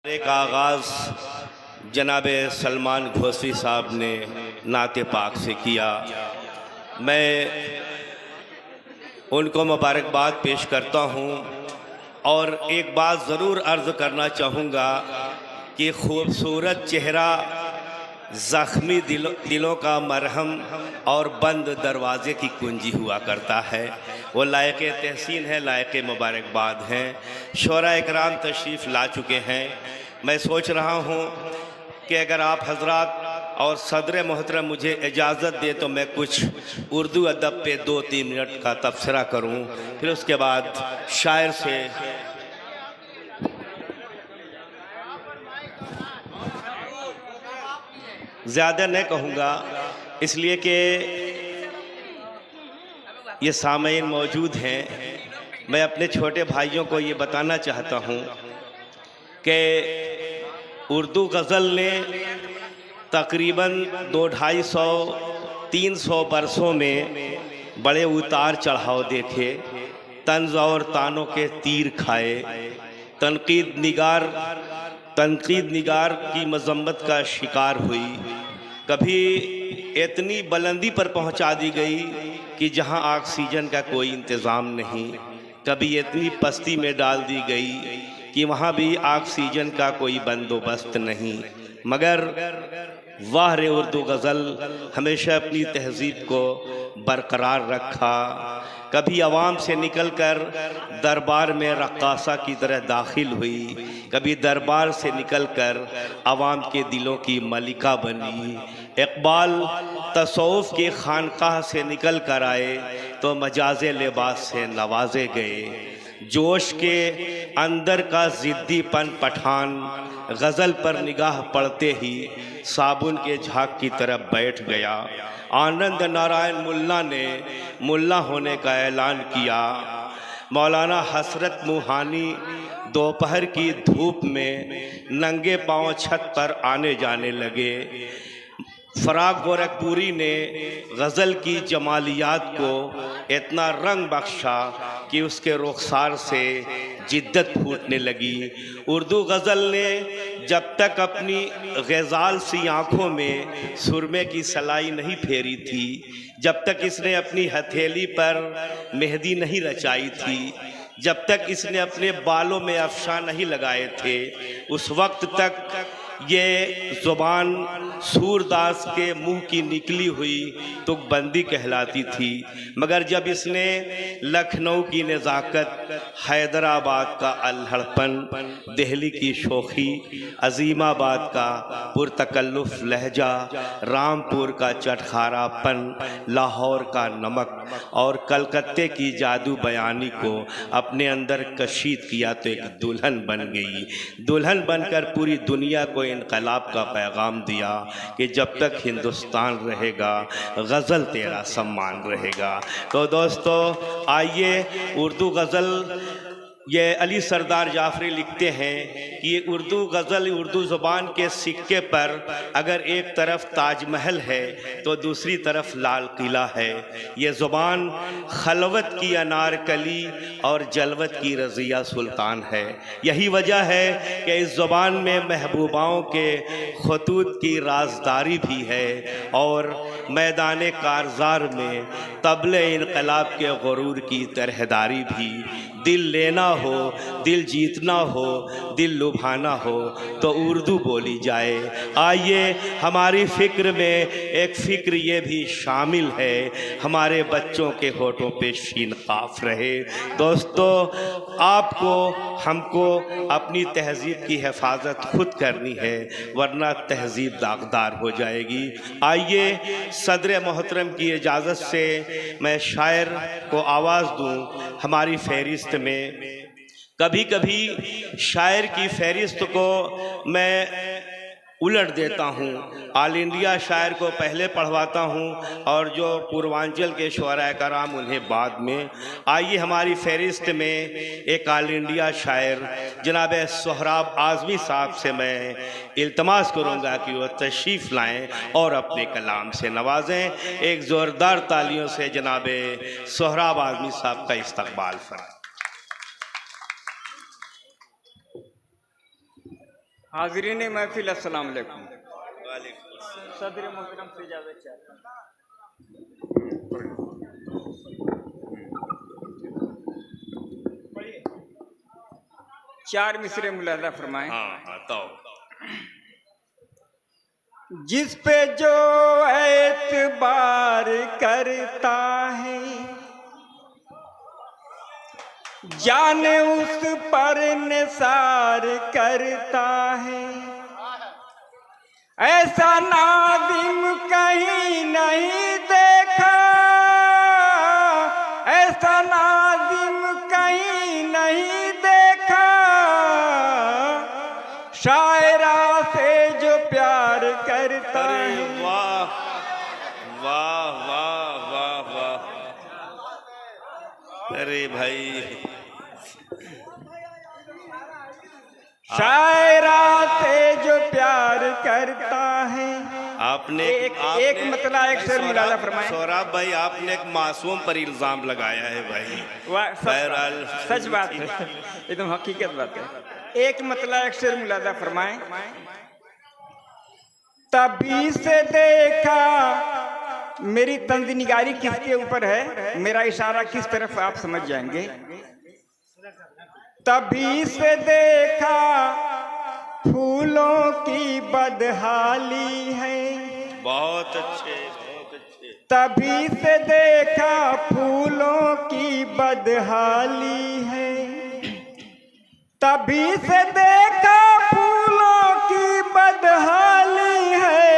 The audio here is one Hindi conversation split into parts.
एक आगाज़ जनाब सलमान घोसी साहब ने नाते पाक से किया। मैं उनको मुबारकबाद पेश करता हूँ और एक बात ज़रूर अर्ज़ करना चाहूँगा कि खूबसूरत चेहरा ज़ख्मी दिलों का मरहम और बंद दरवाज़े की कुंजी हुआ करता है। वो लायक तहसीन है, लायक मुबारकबाद हैं। शोरा इकराम तशरीफ़ ला चुके हैं। मैं सोच रहा हूँ कि अगर आप हजरात और सदर मोहतरम मुझे इजाज़त दे तो मैं कुछ उर्दू अदब पे 2-3 मिनट का तबसरा करूँ, फिर उसके बाद शायर से ज़्यादा नहीं कहूँगा, इसलिए कि ये सामईन मौजूद हैं। मैं अपने छोटे भाइयों को ये बताना चाहता हूँ कि उर्दू गज़ल ने तकरीबन 200-250-300 बरसों में बड़े उतार चढ़ाव देखे, तंज़ और तानों के तीर खाए, तनकीद निगार की मजम्मत का शिकार हुई। कभी इतनी बुलंदी पर पहुंचा दी गई कि जहां ऑक्सीजन का कोई इंतज़ाम नहीं, कभी इतनी पस्ती में डाल दी गई कि वहाँ भी ऑक्सीजन का कोई बंदोबस्त नहीं। मगर वाह रे उर्दू गज़ल हमेशा अपनी तहज़ीब को बरकरार रखा। कभी अवाम से निकलकर दरबार में रक्कासा की तरह दाखिल हुई, कभी दरबार से निकलकर अवाम के दिलों की मलिका बनी। इक़बाल तसव्वुफ़ के खानकाह से निकल कर आए तो मजाज़े लिबास से नवाजे गए। जोश के अंदर का ज़िद्दीपन पठान गज़ल पर निगाह पड़ते ही साबुन के झाग की तरफ बैठ गया। आनंद नारायण मुल्ला ने मुल्ला होने का ऐलान किया। मौलाना हसरत मुहानी दोपहर की धूप में नंगे पांव छत पर आने जाने लगे। फराग गोरखपुरी ने गज़ल की जमालियात को इतना रंग बख्शा कि उसके रुखसार से जिद्दत फूटने लगी। उर्दू गज़ल ने जब तक अपनी ग़ज़ाल सी आँखों में सुरमे की सलाई नहीं फेरी थी, जब तक इसने अपनी हथेली पर मेहंदी नहीं रचाई थी, जब तक इसने अपने बालों में अफ़शा नहीं लगाए थे, उस वक्त तक ये ज़ुबान सूरदास के मुंह की निकली हुई तुकबंदी कहलाती थी। मगर जब इसने लखनऊ की नज़ाकत, हैदराबाद का अल्हड़पन, दिल्ली की शोखी, अज़ीमाबाद का पुरतकल्लुफ़ लहजा, रामपुर का चटखारापन, लाहौर का नमक और कलकत्ते की जादू बयानी को अपने अंदर कशीद किया तो एक दुल्हन बन गई। दुल्हन बनकर पूरी दुनिया को इनकलाब का पैगाम दिया कि जब तक हिंदुस्तान रहेगा गज़ल तेरा सम्मान रहेगा। तो दोस्तों आइए, उर्दू गज़ल ये अली सरदार जाफरी लिखते हैं कि ये उर्दू गज़ल उर्दू ज़ुबान के सिक्के पर अगर एक तरफ ताजमहल है तो दूसरी तरफ लाल किला है। ये ज़ुबान खलवत की अनारकली और जलवत की रज़िया सुल्तान है। यही वजह है कि इस ज़ुबान में महबूबाओं के खतूत की राजदारी भी है और मैदान कारज़ार में तबले इनकलाब के गुरूर की तरहदारी भी। दिल लेना हो, दिल जीतना हो, दिल लुभाना हो तो उर्दू बोली जाए। आइए, हमारी फ़िक्र में एक फ़िक्र ये भी शामिल है, हमारे बच्चों के होठों पे शीन काफ रहे। दोस्तों आपको हमको अपनी तहज़ीब की हिफाजत खुद करनी है, वरना तहज़ीब दागदार हो जाएगी। आइए, सदर मोहतरम की इजाज़त से मैं शायर को आवाज़ दूँ। हमारी फ़हरिस्त में कभी कभी शायर की फ़हरिस्त को मैं उलट देता हूँ, ऑल इंडिया शायर को पहले पढ़वाता हूँ और जो पूर्वांचल के शुअरा कराम उन्हें बाद में। आइए, हमारी फ़हरिस्त में एक ऑल इंडिया शायर जनाब सोहराब आज़मी साहब से मैं इल्तमास करूँगा कि वह तशरीफ़ लाएँ और अपने कलाम से नवाजें। एक ज़ोरदार तालियों से जनाब सोहराब आज़मी साहब का इस्तकबाल फरमाएं। हाज़रीन महफिल अस्सलाम वालेकुम। वालेकुम अस्सलाम। सदर मोहतरम से इजाज़त चाहता हूं। 4 मिसरे मुलादा फरमाएं। हाँ हाँ तो जिस पे जो एतबार करता है जाने उस पर निसार करता है। ऐसा नादिम कहीं नहीं देखा, ऐसा नादिम कहीं नहीं देखा, शायरा से जो प्यार करता अरे है। वाह वाह वाह वाह वाह। अरे भाई शायरा से जो प्यार करता है। आपने एक मतला एक शेर मुलादा फरमाएं। सौराब भाई आपने एक मासूम पर इल्जाम लगाया है भाई। बहरहाल सच बात है, एकदम हकीकत बात है। एक मतला एक शेर मुलादा फरमाएं। तभी से देखा, मेरी तंजनिगारी किसके ऊपर है, मेरा इशारा किस तरफ आप समझ जाएंगे। तभी से देखा फूलों की बदहाली है। बहुत अच्छे बहुत अच्छे। तभी से देखा फूलों की बदहाली है। तभी से देखा फूलों की बदहाली है।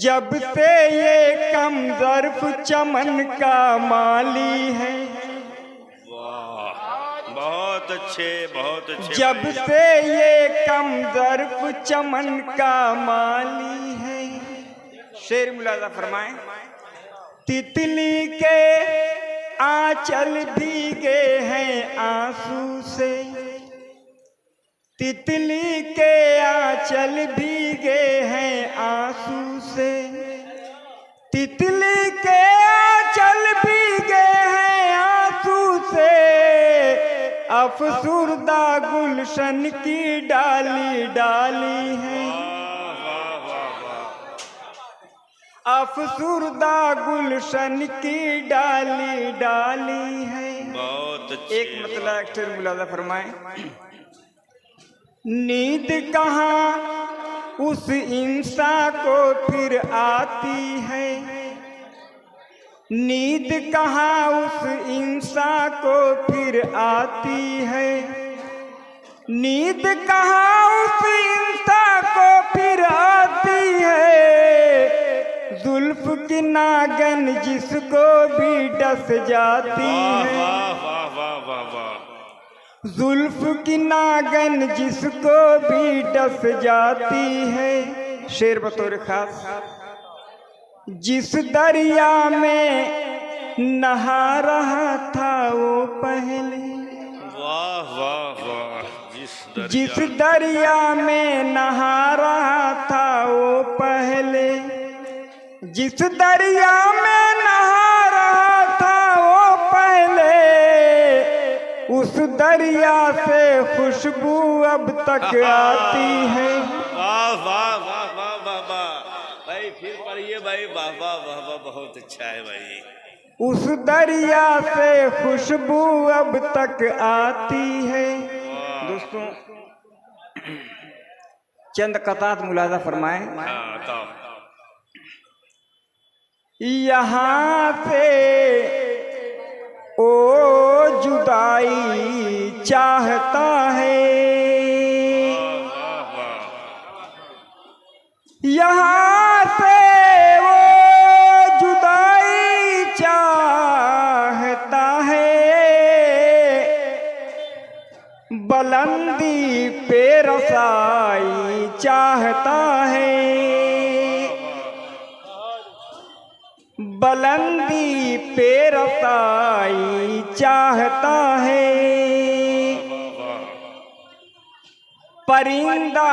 जब से ये कम ज़र्फ चमन का माली है। बहुत अच्छे बहुत अच्छे। जब से ये कम ज़र्फ चमन का माली है। शेर मुलाजा फरमाएं। तितली के आंचल भीगे हैं आंसू से, तितली के आंचल भीगे हैं आंसू से, तितली के आंचल भीगे हैं आंसू से। अफसुरदा गुलशन की डाली डाली है। अफसुरदा गुलशन की डाली डाली है। बहुत अच्छे। एक मतलब अक्षर मुलाजा फरमाएं। नींद कहाँ उस इंसान को फिर आती है, नींद कहाँ उस इंसान को फिर आती है। नींद कहाँ उस इंसान को फिर आती है। जुल्फ की नागन जिसको भी डस जाती है। वाह वाह वाह वाह वाह। जुल्फ की नागन जिसको भी डस जाती है। शेर बतौर खास। जिस दरिया में नहा रहा था वो पहले, वाह वाह वाह। जिस दरिया में नहा रहा था वो पहले, जिस दरिया में नहा रहा था वो पहले, उस दरिया से खुशबू अब तक आती है। वाह वाह वाह वाह वाह वाह भाई। फिर पढ़िए भाई। वाह वाह वाह वाह। बहुत अच्छा है भाई। उस दरिया से खुशबू अब तक आती है। दोस्तों चंद कतात मुलाजा फरमाएं। यहाँ से ओ जुदाई चाहता है, यहाँ से वो जुदाई चाहता है। बुलंदी पे रसाई चाहता है, बुलंदी पे रसाई चाहता है। परिंदा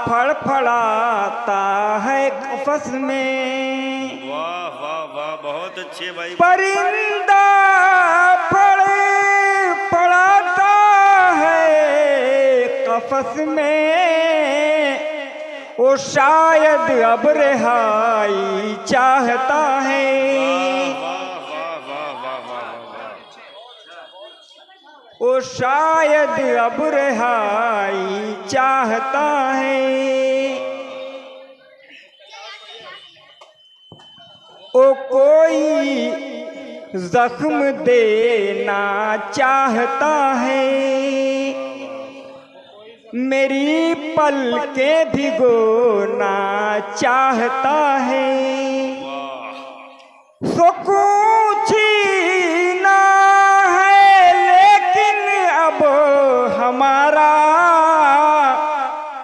फड़फड़ाता है कफस में। वाह वाह वाह। बहुत अच्छे भाई। परिंदा फड़फड़ाता है कफस में, वो शायद अब रिहाई चाहता है। वो शायद अब रिहाई चाहता है। वो कोई जख्म देना चाहता है, मेरी पलकें भिगोना चाहता है। सुकून छीना है लेकिन अब हमारा,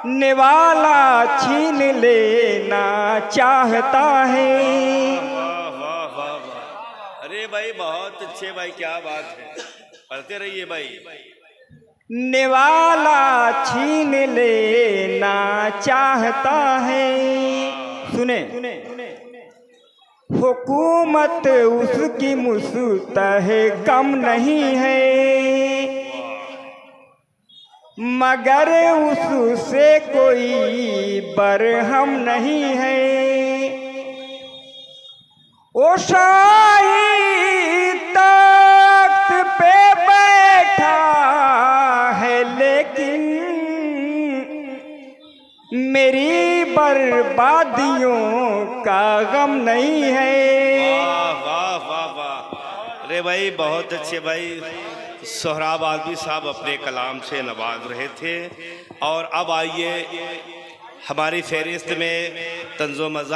निवाला छीन लेना चाहता है। अरे भाई बहुत अच्छे भाई, क्या बात है, पढ़ते रहिए भाई। निवाला छीन लेना चाहता है। सुने, हुकूमत उसकी मुस्तहकम नहीं है, मगर उससे कोई बरहम नहीं है। ओ शाही तख्त पे बैठा है लेकिन मेरी बर्बादियों का गम नहीं है। वाह वाह वाह वाह। अरे भाई बहुत अच्छे भाई, सोहराब आदमी साहब अपने कलाम से नवाज रहे थे। और अब आइए हमारी फहरिस्त में तंज़ो मज़ा